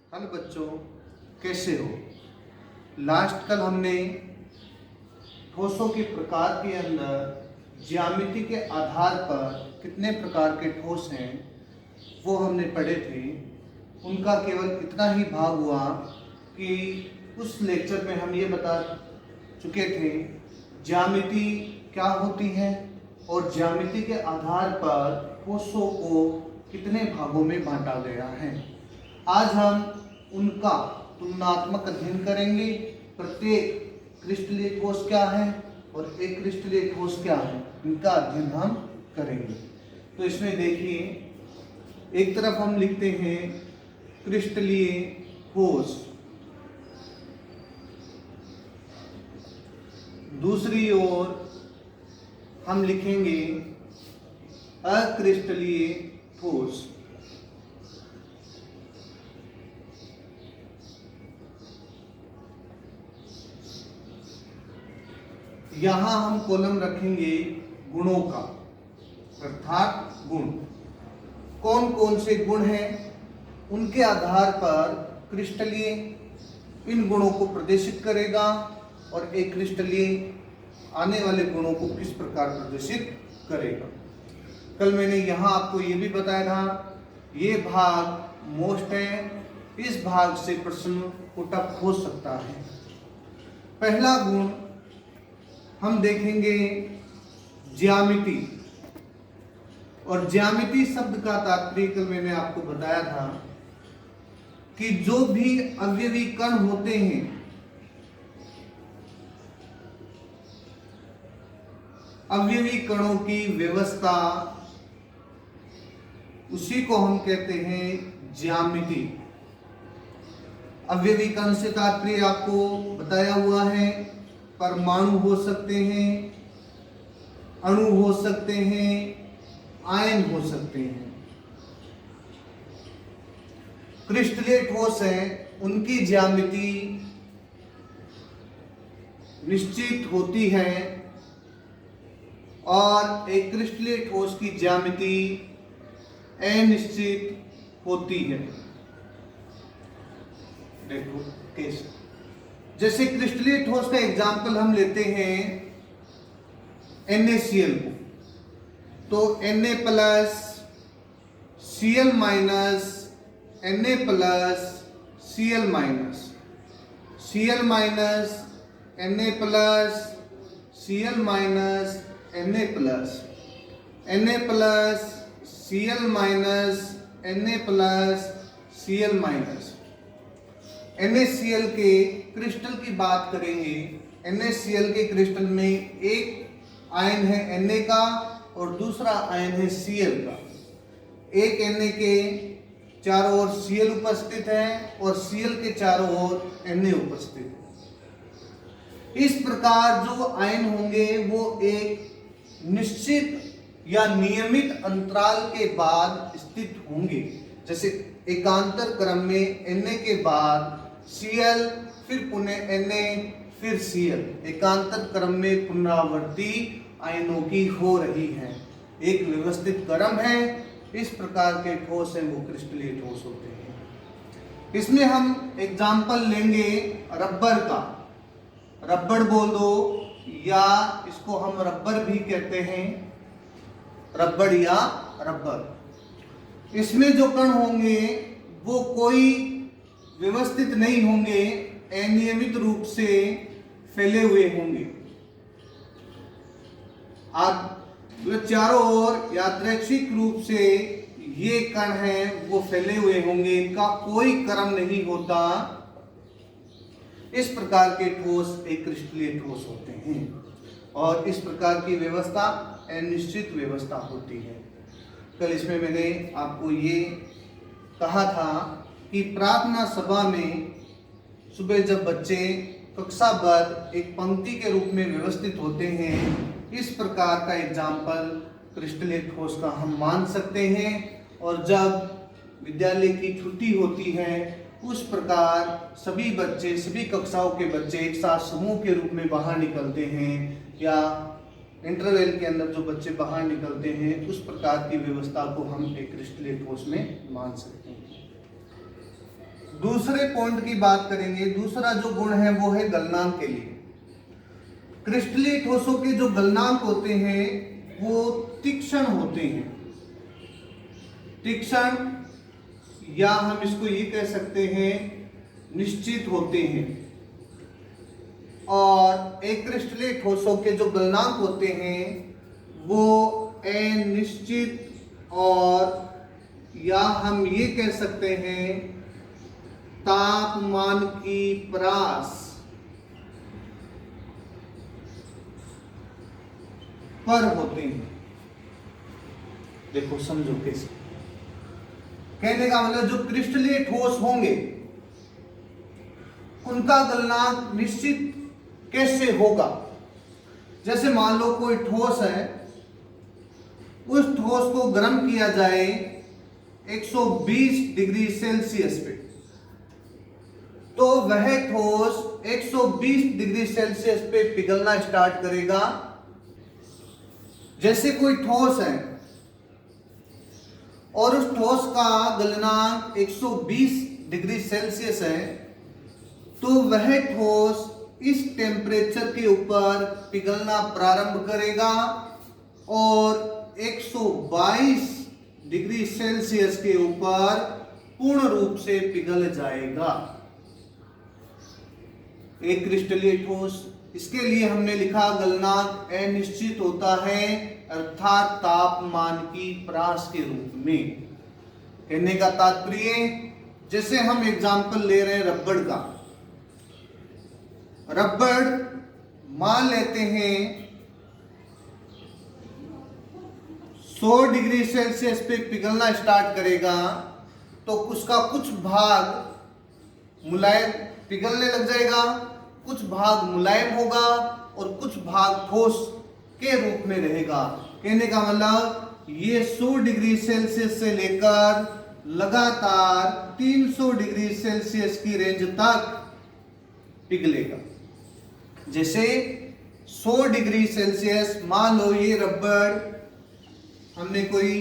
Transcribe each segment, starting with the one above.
Hello बच्चों, कैसे हो। लास्ट कल हमने ठोसों के प्रकार के अंदर ज्यामिति के आधार पर कितने प्रकार के ठोस हैं वो हमने पढ़े थे। उनका केवल इतना ही भाग हुआ कि उस लेक्चर में हम ये बता चुके थे ज्यामिति क्या होती है और ज्यामिति के आधार पर ठोसों को कितने भागों में बांटा गया है। आज हम उनका तुलनात्मक अध्ययन करेंगे। प्रत्येक क्रिस्टलीय ठोस क्या है और एक क्रिस्टलीय ठोस क्या है, इनका अध्ययन हम करेंगे। तो इसमें देखिए, एक तरफ हम लिखते हैं क्रिस्टलीय ठोस, दूसरी ओर हम लिखेंगे अक्रिस्टलीय ठोस। यहां हम कॉलम रखेंगे गुणों का, अर्थात गुण। कौन कौन से गुण हैं, उनके आधार पर क्रिस्टलीय इन गुणों को प्रदर्शित करेगा और एक क्रिस्टलीय आने वाले गुणों को किस प्रकार प्रदर्शित करेगा। कल मैंने यहाँ आपको ये भी बताया था, ये भाग मोस्ट है, इस भाग से प्रश्न टफ हो सकता है। पहला गुण हम देखेंगे ज्यामिति, और ज्यामिति शब्द का तात्पर्य कल मैंने आपको बताया था कि जो भी अवयवी कण होते हैं, अवयवी कणों की व्यवस्था, उसी को हम कहते हैं ज्यामिति। अवयवी कण से तात्पर्य आपको बताया हुआ है, परमाणु हो सकते हैं, अणु हो सकते हैं, आयन हो सकते हैं। क्रिस्टलीय ठोस है, उनकी ज्यामिति निश्चित होती है और एक क्रिस्टलीय ठोस की ज्यामिति अनिश्चित होती है। देखो कैसे, जैसे क्रिस्टलीय ठोस का एग्जाम्पल हम लेते हैं NaCl को, तो Na plus Cl minus Na plus Cl minus, Cl minus Na plus Cl minus Na plus, Na plus Cl minus Na plus Cl minus. NaCl के क्रिस्टल की बात करेंगे, NaCl के क्रिस्टल में एक आयन है Na का और दूसरा आयन है Cl का। एक Na के चारों ओर Cl उपस्थित है और Cl के चारों ओर Na उपस्थित है। इस प्रकार जो आयन होंगे वो एक निश्चित या नियमित अंतराल के बाद स्थित होंगे। जैसे एकांतर क्रम में Na के बाद Cl, फिर पुनः Na, फिर Cl, एकांतर क्रम में पुनरावृत्ति आयनों की हो रही है। एक व्यवस्थित क्रम है। इस प्रकार के ठोस हैं वो क्रिस्टलीय ठोस होते हैं। इसमें हम एग्जाम्पल लेंगे रबर का। रबर बोल दो, या इसको हम रबर भी कहते हैं, रबर या रबर। इसमें जो कण होंगे वो कोई व्यवस्थित नहीं होंगे, अनियमित रूप से फैले हुए होंगे। चारों ओर यादृच्छिक रूप से ये कण हैं वो फैले हुए होंगे, इनका कोई क्रम नहीं होता। इस प्रकार के ठोस एक क्रिस्टलीय ठोस होते हैं और इस प्रकार की व्यवस्था अनिश्चित व्यवस्था होती है। कल इसमें मैंने आपको ये कहा था कि प्रार्थना सभा में सुबह जब बच्चे कक्षाबद्ध एक पंक्ति के रूप में व्यवस्थित होते हैं, इस प्रकार का एग्जाम्पल क्रिस्टलीय ठोस का हम मान सकते हैं। और जब विद्यालय की छुट्टी होती है, उस प्रकार सभी बच्चे, सभी कक्षाओं के बच्चे एक साथ समूह के रूप में बाहर निकलते हैं, या इंटरवल के अंदर जो बच्चे बाहर निकलते हैं, उस प्रकार की व्यवस्था को हम एक क्रिस्टलीय ठोस में मान सकते हैं। दूसरे पॉइंट की बात करेंगे। दूसरा जो गुण है वो है गलनांक के लिए। क्रिस्टलीय ठोसों के जो गलनांक होते हैं वो तीक्ष्ण होते हैं। तीक्ष्ण, या हम इसको ये कह सकते हैं निश्चित होते हैं। और अक्रिस्टलीय ठोसों के जो गलनांक होते हैं वो अनिश्चित, और या हम ये कह सकते हैं तापमान की परास पर होते हैं। देखो समझो कैसे। कहने का मतलब जो क्रिस्टलीय ठोस होंगे उनका गलनांक निश्चित कैसे होगा। जैसे मान लो कोई ठोस है, उस ठोस को गर्म किया जाए 120 डिग्री सेल्सियस पे, तो वह ठोस 120 डिग्री सेल्सियस पे पिघलना स्टार्ट करेगा। जैसे कोई ठोस है और उस ठोस का गलनांक 120 डिग्री सेल्सियस है, तो वह ठोस इस टेम्परेचर के ऊपर पिघलना प्रारंभ करेगा और 122 डिग्री सेल्सियस के ऊपर पूर्ण रूप से पिघल जाएगा। एक क्रिस्टलीय ठोस, इसके लिए हमने लिखा गलनांक अनिश्चित होता है, अर्थात तापमान की परास के रूप में। कहने का तात्पर्य, जैसे हम एग्जांपल ले रहे हैं रबड़ का। रबड़ मान लेते हैं 100 डिग्री सेल्सियस पे पिघलना स्टार्ट करेगा, तो उसका कुछ भाग मुलायम पिघलने लग जाएगा, कुछ भाग मुलायम होगा और कुछ भाग ठोस के रूप में रहेगा। कहने का मतलब ये 100 डिग्री सेल्सियस से लेकर लगातार 300 डिग्री सेल्सियस की रेंज तक पिघलेगा। जैसे 100 डिग्री सेल्सियस, मान लो ये रबड़, हमने कोई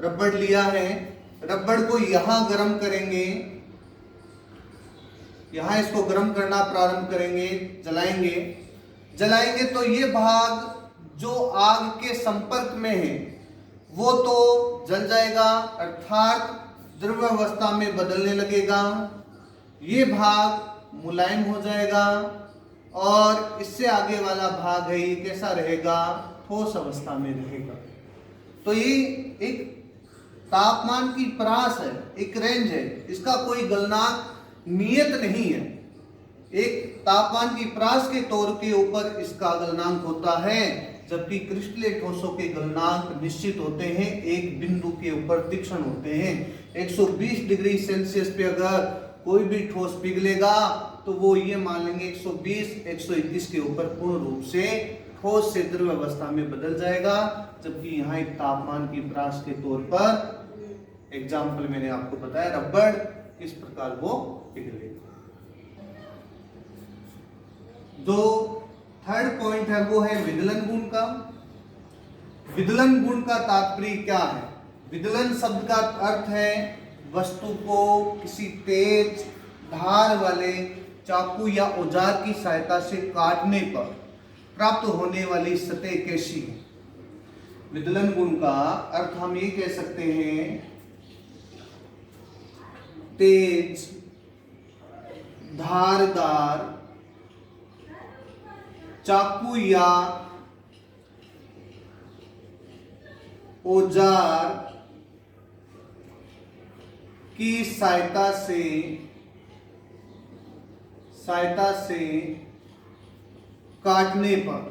रबड़ लिया है, रबड़ को यहां गर्म करेंगे, यहां इसको गर्म करना प्रारंभ करेंगे, जलाएंगे तो ये भाग जो आग के संपर्क में है वो तो जल जाएगा, अर्थात द्रव अवस्था में बदलने लगेगा। ये भाग मुलायम हो जाएगा और इससे आगे वाला भाग है ये कैसा रहेगा, ठोस अवस्था में रहेगा। तो ये एक तापमान की परास है, एक रेंज है, इसका कोई गलनांक नियत नहीं है। एक तापमान की परास के तौर के ऊपर इसका गलनांक होता है, जबकि क्रिस्टलीय ठोसों के गलनांक निश्चित होते हैं, एक बिंदु के ऊपर तीक्ष्ण होते हैं। 120 डिग्री सेल्सियस पे अगर कोई भी ठोस पिघलेगा तो वो ये मान लेंगे 120-121 के ऊपर पूर्ण रूप से ठोस से द्रव अवस्था में बदल जाएगा, जबकि यहाँ एक तापमान की परास के तौर पर एग्जाम्पल मैंने आपको बताया रबड़, इस प्रकार वो पिघलेगा। जो थर्ड पॉइंट है वो है विदलन गुण का। विदलन गुण का तात्पर्य क्या है? विदलन शब्द का अर्थ है वस्तु को किसी तेज धार वाले चाकू या औजार की सहायता से काटने पर प्राप्त होने वाली सतह कैसी है। विदलन गुण का अर्थ हम ये कह सकते हैं तेज धारदार चाकू या औजार की सहायता से काटने पर,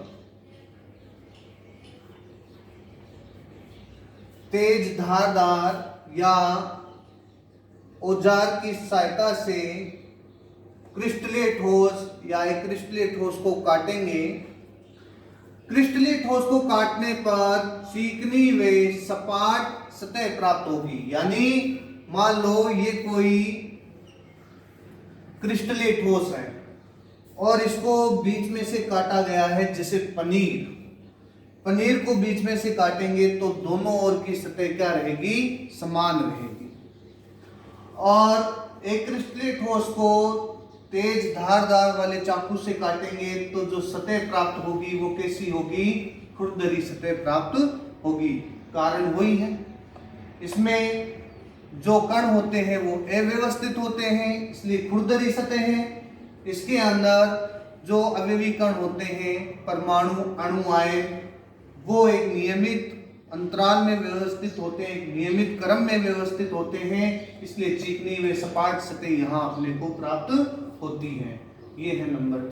तेज धारदार या औजार की सहायता से क्रिस्टलीय ठोस या अक्रिस्टलीय ठोस को काटेंगे। क्रिस्टलीय ठोस को काटने पर चिकनी व सपाट सतह प्राप्त होगी। यानी मान लो ये कोई क्रिस्टलीय ठोस है और इसको बीच में से काटा गया है, जैसे पनीर को बीच में से काटेंगे तो दोनों ओर की सतह क्या रहेगी, समान रहेगी। और एक क्रिस्टलीय ठोस को तेज धारदार वाले चाकू से काटेंगे तो जो सतह प्राप्त होगी वो कैसी होगी? खुरदरी सतह प्राप्त होगी। कारण वही है, इसमें जो कण होते हैं वो अव्यवस्थित होते हैं, इसलिए खुरदरी सतह है। इसके अंदर जो अवयवी कण होते हैं, परमाणु, अणु, आयन, वो एक नियमित अंतराल में व्यवस्थित होते हैं, एक नियमित क्रम में व्यवस्थित होते हैं, इसलिए चिकनी व सपाट सतह यहाँ अपने को प्राप्त होती है। ये है नंबर